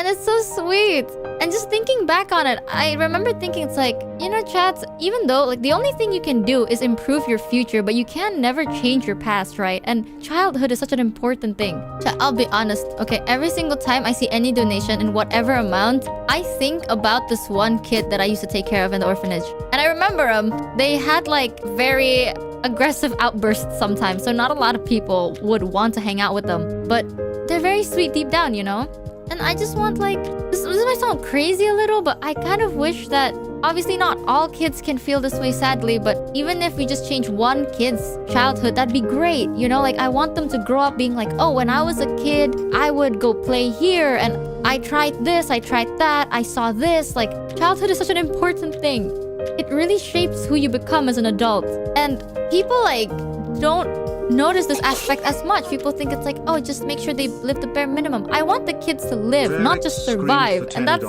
And it's so sweet. And just thinking back on it, I remember thinking it's like, you know, chats, even though like the only thing you can do is improve your future, but you can never change your past, right? And childhood is such an important thing. I'll be honest, okay, every single time I see any donation in whatever amount, I think about this one kid that I used to take care of in the orphanage. And I remember they had like very aggressive outbursts sometimes, so not a lot of people would want to hang out with them. But they're very sweet deep down, you know? And I just want like... This might sound crazy a little, but I kind of wish that... Obviously not all kids can feel this way, sadly, but even if we just change one kid's childhood, that'd be great. You know, like I want them to grow up being like, oh, when I was a kid, I would go play here and I tried this, I tried that, I saw this. Like, childhood is such an important thing. It really shapes who you become as an adult. And people like don't notice this aspect as much. People think it's like, oh, just make sure they live the bare minimum. I want the kids to live, not just survive. And that's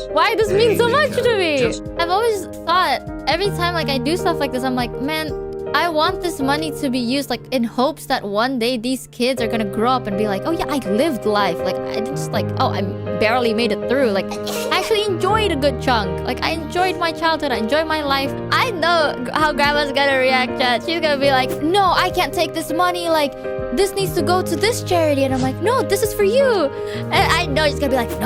why this means so much to me. I've always thought, every time like I do stuff like this, I'm like, man, I want this money to be used like in hopes that one day these kids are gonna grow up and be like, oh yeah, I lived life. Like I didn't just like, oh, I barely made it through. Like I actually enjoyed a good chunk. Like I enjoyed my childhood, I enjoyed my life. I know how grandma's gonna react, chat. She's gonna be like, no, I can't take this money. Like this needs to go to this charity. And I'm like, no, this is for you. And I know she's gonna be like,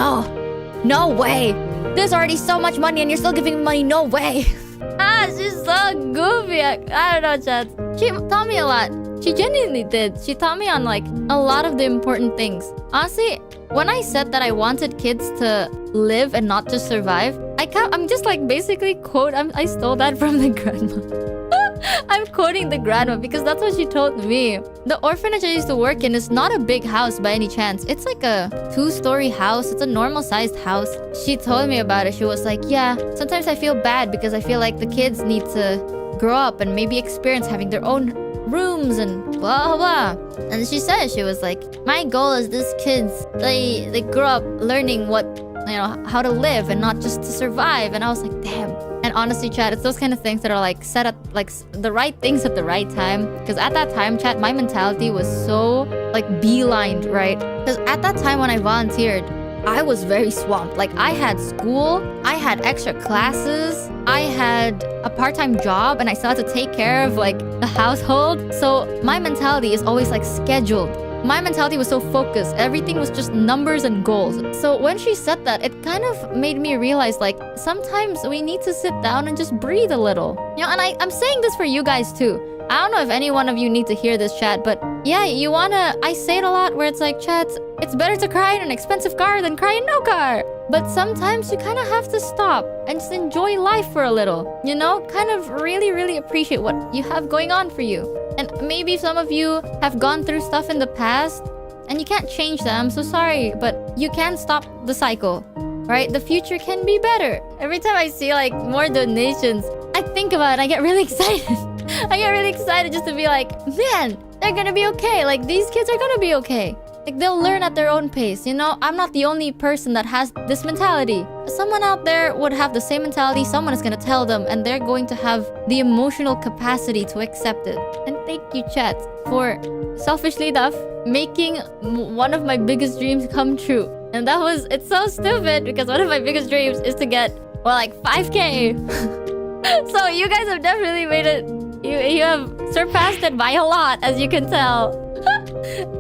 no way. There's already so much money and you're still giving me money. No way. She's so goofy. I don't know, chat. She taught me a lot. She genuinely did. She taught me on like a lot of the important things. Honestly, when I said that I wanted kids to live and not just survive, I'm just like basically I stole that from the grandma. I'm quoting the grandma because that's what she told me. The orphanage I used to work in is not a big house by any chance. It's like a 2-story house. It's a normal sized house. She told me about it. She was like, yeah, sometimes I feel bad because I feel like the kids need to grow up and maybe experience having their own rooms and blah blah. And she said, she was like, my goal is these kids, they grow up learning what, you know, how to live and not just to survive. And I was like, damn. And honestly, chat, it's those kind of things that are like set at like the right things at the right time. Because at that time, chat, my mentality was so like beelined, right? Because at that time when I volunteered, I was very swamped. Like I had school, I had extra classes, I had a part-time job, and I still had to take care of like the household. So my mentality is always like scheduled. My mentality was so focused. Everything was just numbers and goals. So when she said that, it kind of made me realize like sometimes we need to sit down and just breathe a little. You know, and I'm saying this for you guys too. I don't know if any one of you need to hear this, chat, but yeah, I say it a lot where it's like, chat, it's better to cry in an expensive car than cry in no car. But sometimes you kind of have to stop and just enjoy life for a little. You know, kind of really, really appreciate what you have going on for you. And maybe some of you have gone through stuff in the past and you can't change that. I'm so sorry, but you can stop the cycle, right? The future can be better. Every time I see like more donations, I think about it and I get really excited. I get really excited just to be like, man, they're gonna be okay. Like these kids are gonna be okay. Like they'll learn at their own pace, you know? I'm not the only person that has this mentality. Someone out there would have the same mentality. Someone is gonna tell them and they're going to have the emotional capacity to accept it. And thank you, chat, for selfishly enough making one of my biggest dreams come true. And it's so stupid because one of my biggest dreams is to get, well, like 5K. So you guys have definitely made it. You have surpassed it by a lot, as you can tell.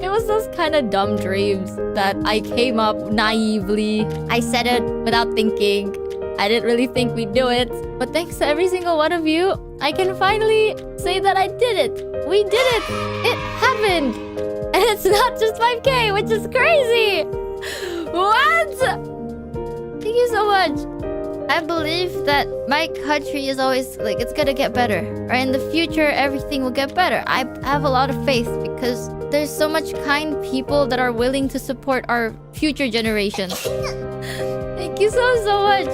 It was those kind of dumb dreams that I came up naively. I said it without thinking. I didn't really think we'd do it. But thanks to every single one of you, I can finally say that I did it. We did it. It happened. And it's not just 5K, which is crazy. What? Thank you so much. I believe that my country is always like, it's gonna get better, right? In the future, everything will get better. I have a lot of faith because there's so much kind people that are willing to support our future generations. Thank you so much.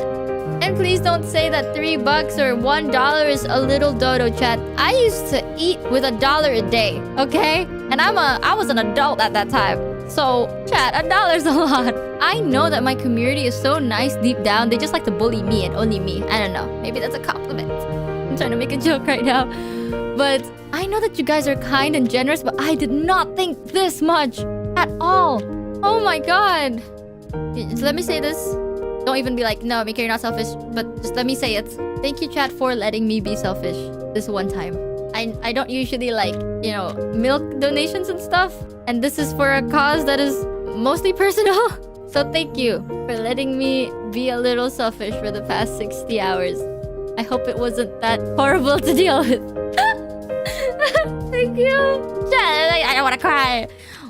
And please don't say that $3 or $1 is a little dodo, chat. I used to eat with $1 a day, okay? And I was an adult at that time. So, chat, $1's a lot. I know that my community is so nice deep down. They just like to bully me and only me. I don't know. Maybe that's a compliment. I'm trying to make a joke right now. But I know that you guys are kind and generous, but I did not think this much at all. Oh my god. Just let me say this. Don't even be like, no, Mika, you're not selfish. But just let me say it. Thank you, chat, for letting me be selfish this one time. I don't usually like, you know, milk donations and stuff. And this is for a cause that is mostly personal. So thank you for letting me be a little selfish for the past 60 hours. I hope it wasn't that horrible to deal with. Thank you. Chat, I don't want to cry.